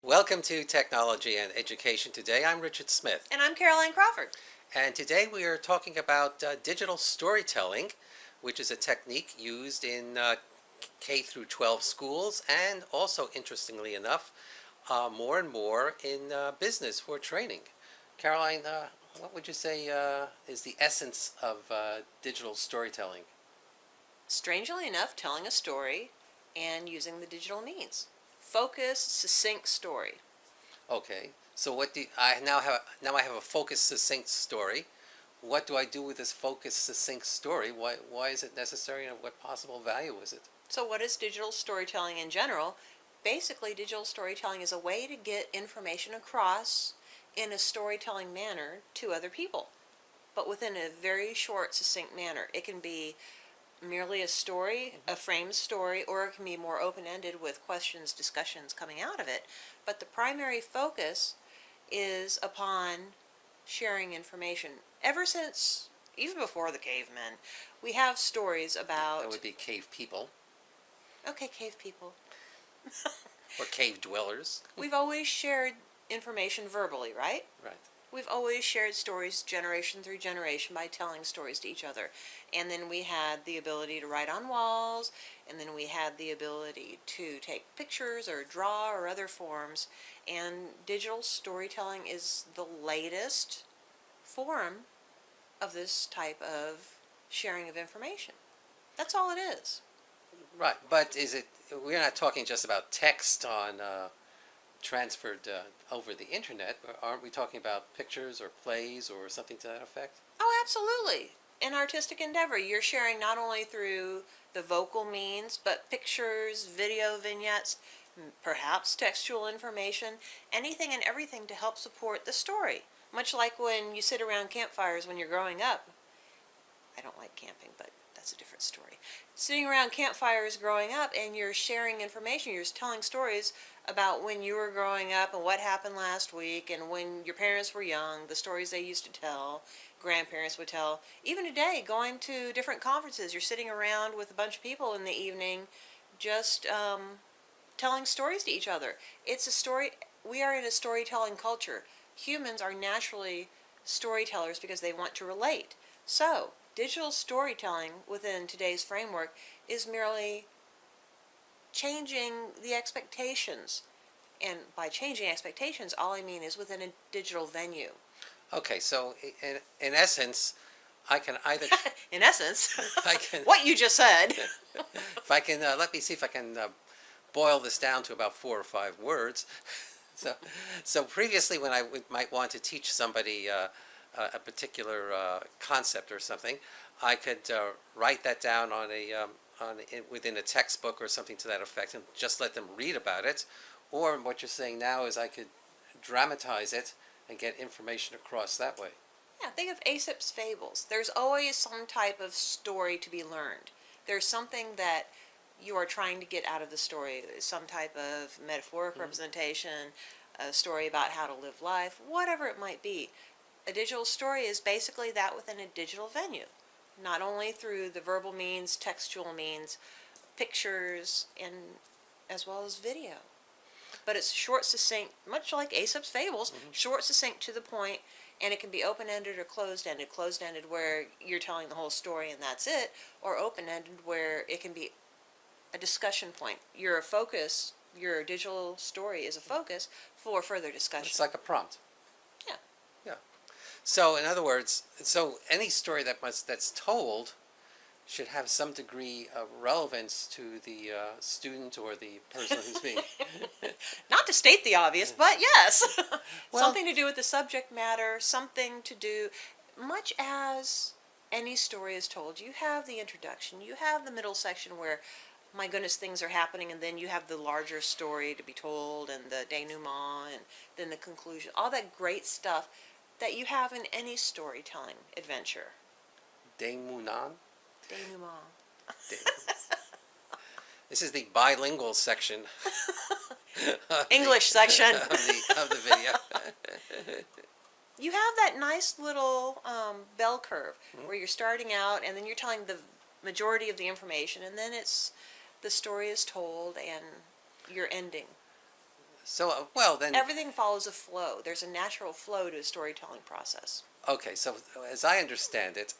Welcome to Technology and Education Today. I'm Richard Smith, And I'm Caroline Crawford. and today we are talking about digital storytelling, which is a technique used in K through 12 schools and also, interestingly enough, more and more in business for training. Caroline, what would you say is the essence of digital storytelling? Strangely enough, telling a story and using the digital means. Focused, succinct story. Okay, so what do I now have a focused, succinct story. What do I do with this focused, succinct story? Why is it necessary, and what possible value is it? So what is digital storytelling in general? Basically, digital storytelling is a way to get information across in a storytelling manner to other people, but within a very short, succinct manner. It can be merely a story, a framed story, or it can be more open-ended with questions, discussions coming out of it. But the primary focus is upon sharing information. Ever since, even before the cavemen, we have stories about... That would be cave people Okay, cave people. or cave dwellers. We've always shared information verbally, right? Right. We've always shared stories generation through generation by telling stories to each other. And then we had the ability to write on walls, and then we had the ability to take pictures or draw or other forms. And digital storytelling is the latest form of this type of sharing of information. That's all it is. Right, but we're not talking just about text on transferred over the internet. Aren't we talking about pictures or plays or something to that effect? Oh, absolutely. In artistic endeavor, you're sharing not only through the vocal means, but pictures, video vignettes, perhaps textual information, anything and everything to help support the story. Much like when you sit around campfires when you're growing up. I don't like camping, but that's a different story. Sitting around campfires growing up and you're sharing information, you're telling stories about when you were growing up and what happened last week and when your parents were young, the stories they used to tell, grandparents would tell. Even today, going to different conferences, you're sitting around with a bunch of people in the evening just telling stories to each other. It's a story. We are in a storytelling culture. Humans are naturally storytellers because they want to relate. So, digital storytelling within today's framework is merely changing the expectations. And by changing expectations, all I mean is within a digital venue. Okay, so in essence, I can either In essence, I can what you just said. if I can let me see if I can boil this down to about 4 or 5 words. So previously, when might want to teach somebody a particular concept or something, I could write that down within a textbook or something to that effect, and just let them read about it. Or what you're saying now is I could dramatize it and get information across that way. Yeah, think of Aesop's fables. There's always some type of story to be learned. There's something that you are trying to get out of the story, some type of metaphoric representation, a story about how to live life, whatever it might be. A digital story is basically that within a digital venue, not only through the verbal means, textual means, pictures, and as well as video. But it's short, succinct, much like Aesop's fables, short, succinct, to the point, and it can be open-ended or closed-ended. Closed-ended where you're telling the whole story and that's it, or open-ended where it can be a discussion point. Your digital story is a focus for further discussion. It's like a prompt. Yeah. Yeah. So in other words, any story that's told should have some degree of relevance to the student or the person who's being... Not to state the obvious, but yes. Well, something to do with the subject matter, something to do, much as any story is told. You have the introduction, you have the middle section where, my goodness, things are happening, and then you have the larger story to be told, and the denouement, and then the conclusion. All that great stuff that you have in any storytelling adventure. denouement? Denouement. This is the bilingual section. English section. of the video. You have that nice little bell curve where you're starting out and then you're telling the majority of the information, and then the story is told and you're ending. So, well, then, Everything follows a flow. There's a natural flow to a storytelling process. okay, so as I understand it,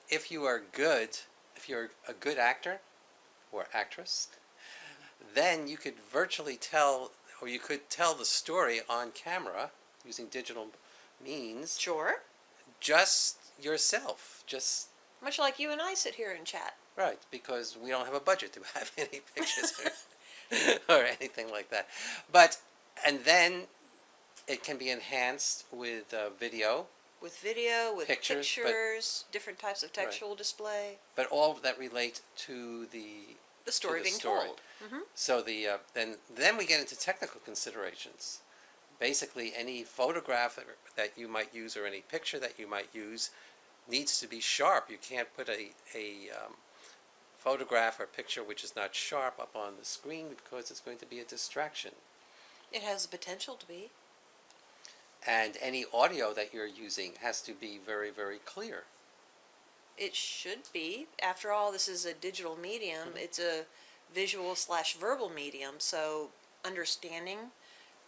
if you are good, if you're a good actor or actress, then you could virtually tell, or you could tell the story on camera using digital means, Sure. just yourself, just Much like you and I sit here and chat. right, because we don't have a budget to have any pictures or anything like that. But, and then it can be enhanced with video, With video, with Pictures, pictures, different types of Right. textual display. but all that relate to The story the being story. told. Mm-hmm. so then we get into technical considerations. Basically, any photograph that you might use or any picture that you might use needs to be sharp. You can't put a photograph or picture which is not sharp up on the screen because it's going to be a distraction. It has the potential to be. And any audio that you're using has to be very, very clear. It should be. After all, this is a digital medium. Mhm. It's a visual/verbal medium, so understanding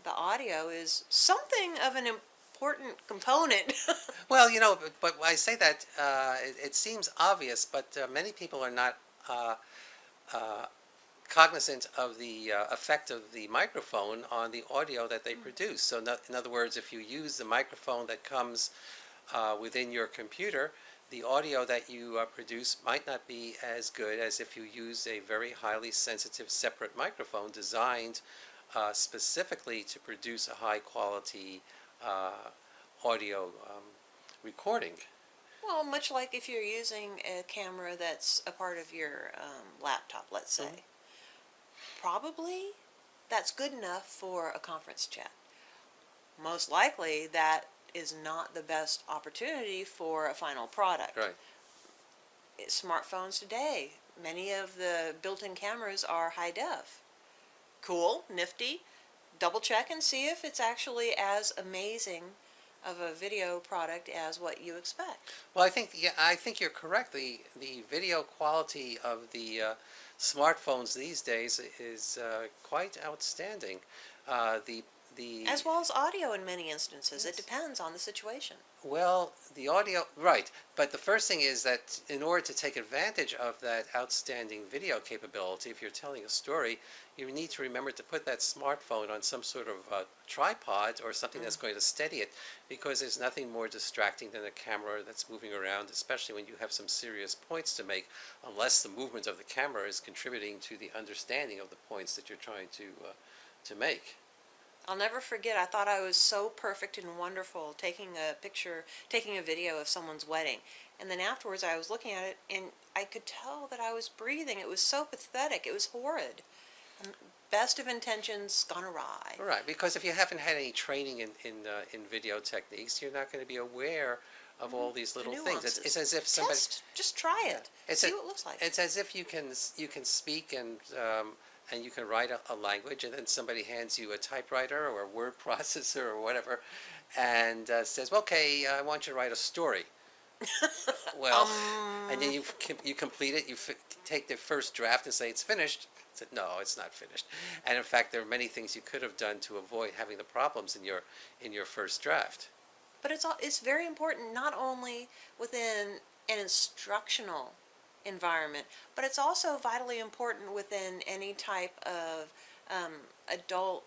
the audio is something of an important component. Well, but I say that it seems obvious, but many people are not uh, cognizant of the effect of the microphone on the audio that they produce. So, in other words, if you use the microphone that comes within your computer, the audio that you produce might not be as good as if you use a very highly sensitive separate microphone designed specifically to produce a high quality audio recording. Well, much like if you're using a camera that's a part of your laptop, let's say. Mhm. Probably that's good enough for a conference chat. Most likely that is not the best opportunity for a final product. Right. Smartphones today, many of the built-in cameras are high def. Cool, nifty. Double check and see if it's actually as amazing of a video product as what you expect. Well, I think you're correct. The video quality of the smartphones these days is quite outstanding. The As well as audio in many instances. Yes. It depends on the situation. Well, the audio, right. But the first thing is that in order to take advantage of that outstanding video capability, if you're telling a story, you need to remember to put that smartphone on some sort of tripod or something that's going to steady it, because there's nothing more distracting than a camera that's moving around, especially when you have some serious points to make, unless the movement of the camera is contributing to the understanding of the points that you're trying to make. I'll never forget, I thought I was so perfect and wonderful taking a video of someone's wedding. And then afterwards I was looking at it and I could tell that I was breathing. It was so pathetic. It was horrid. Best of intentions gone awry. Right, because if you haven't had any training in video techniques, you're not going to be aware of all these little things. Nuances. It's as if somebody. Just try it. It's See a- what it looks like. It's as if you can speak and you can write a language, and then somebody hands you a typewriter or a word processor or whatever, and says, well, "Okay, I want you to write a story." Well, and then you complete it. Take the first draft and say it's finished. I said, no, it's not finished. And in fact, there are many things you could have done to avoid having the problems in your first draft. But it's very important not only within an instructional environment, but it's also vitally important within any type of adult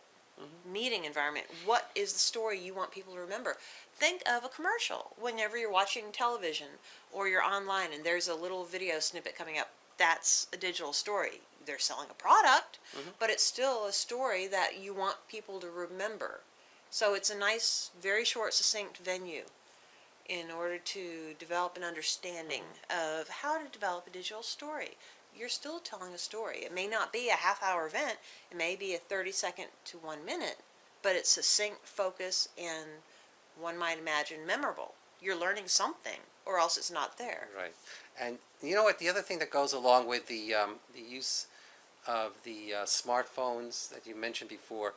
meeting environment. What is the story you want people to remember? Think of a commercial whenever you're watching television or you're online and there's a little video snippet coming up. That's a digital story. They're selling a product, but it's still a story that you want people to remember. So it's a nice, very short, succinct venue in order to develop an understanding of how to develop a digital story. You're still telling a story. It may not be a half-hour event. It may be a 30-second to 1 minute, but it's succinct, focused, and one might imagine memorable. You're learning something, or else it's not there. Right. And you know what? The other thing that goes along with the use of the smartphones that you mentioned before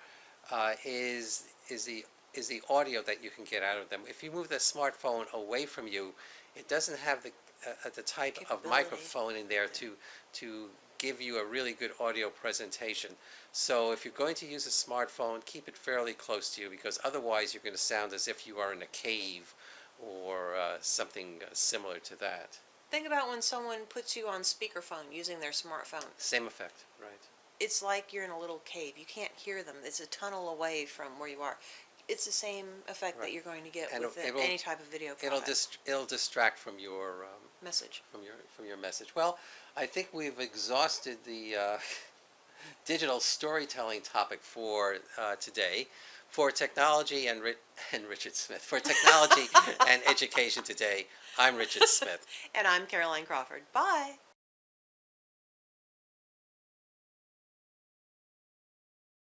is the audio that you can get out of them. If you move the smartphone away from you, it doesn't have the type of Capability. microphone in there to give you a really good audio presentation. So if you're going to use a smartphone, keep it fairly close to you, because otherwise you're going to sound as if you are in a cave or something similar to that. Think about when someone puts you on speakerphone using their smartphone. Same effect, right? It's like you're in a little cave. You can't hear them. It's a tunnel away from where you are. It's the same effect that you're going to get And with it'll- any type of video product. It'll distract from your Message. from your message. Well, I think we've exhausted the digital storytelling topic for today. For technology and Richard Smith. For technology and education today, I'm Richard Smith. And I'm Caroline Crawford. Bye.